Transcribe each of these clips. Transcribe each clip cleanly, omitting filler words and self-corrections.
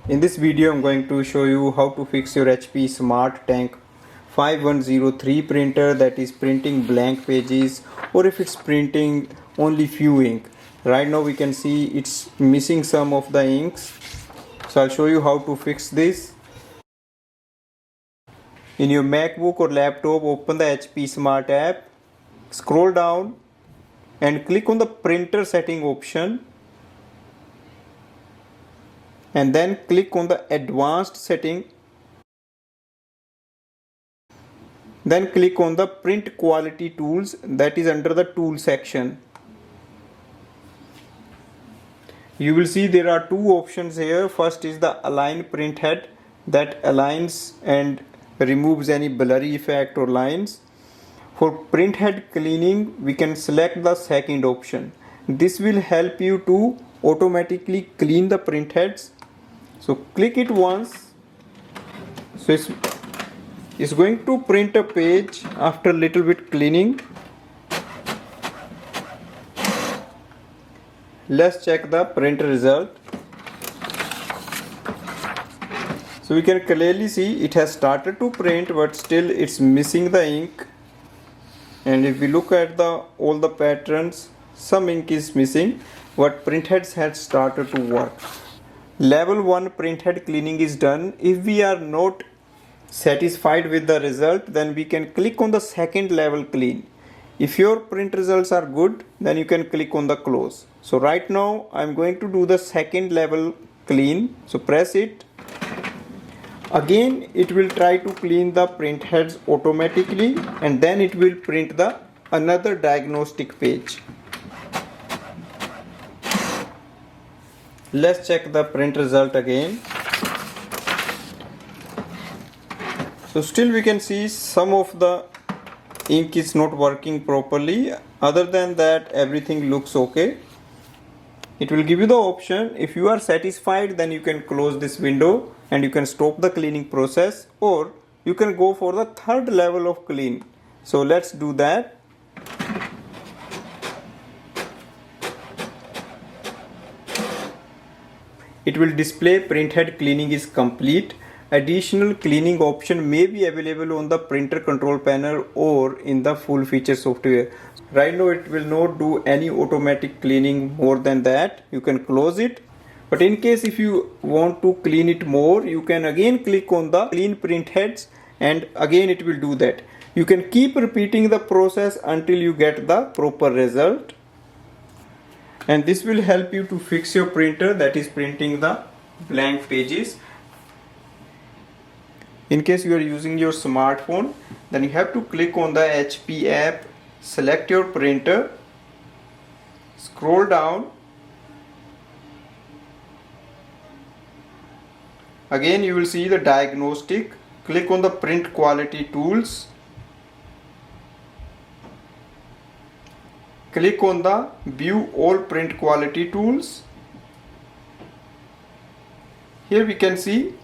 In this video I'm going to show you how to fix your HP Smart Tank 5103 printer that is printing blank pages, or if it's printing only few ink. Right now we can see it's missing some of the inks. So I'll show you how to fix this. In your MacBook or laptop, open the HP Smart app, scroll down and click on the printer setting option, and then click on the advanced setting. Then click on the print quality tools, that is under the tool section. You will see there are two options here. First is the align printhead, that aligns and removes any blurry effect or lines. For printhead cleaning, we can select the second option. This will help you to automatically clean the printheads. So click it once. So it's going to print a page after little bit cleaning. Let's check the print result. So we can clearly see it has started to print, but still it's missing the ink. And if we look at all the patterns, some ink is missing, but printheads had started to work. Level 1 printhead cleaning is done. If we are not satisfied with the result, then we can click on the second level clean. If your print results are good, then you can click on the close. So right now I'm going to do the second level clean. So press it. Again it will try to clean the printheads automatically, and then it will print another diagnostic page. Let's check the print result again. So still we can see some of the ink is not working properly. Other than that, everything looks okay. It will give you the option. If you are satisfied, then you can close this window and you can stop the cleaning process, or you can go for the third level of clean. So let's do that. It will display printhead cleaning is complete. Additional cleaning option may be available on the printer control panel or in the full feature software. Right now it will not do any automatic cleaning more than that. You can close it. But in case if you want to clean it more, you can again click on the clean printheads, and again it will do that. You can keep repeating the process until you get the proper result. And this will help you to fix your printer that is printing the blank pages. In case you are using your smartphone, then you have to click on the HP app, select your printer, scroll down. Again you will see the diagnostic. Click on the print quality tools. Click on the view all print quality tools. Here we can see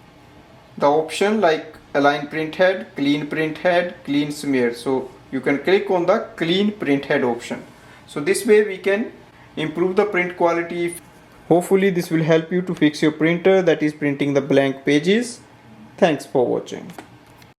the option like align printhead, clean smear. So you can click on the clean printhead option. So this way we can improve the print quality. Hopefully this will help you to fix your printer that is printing the blank pages. Thanks for watching.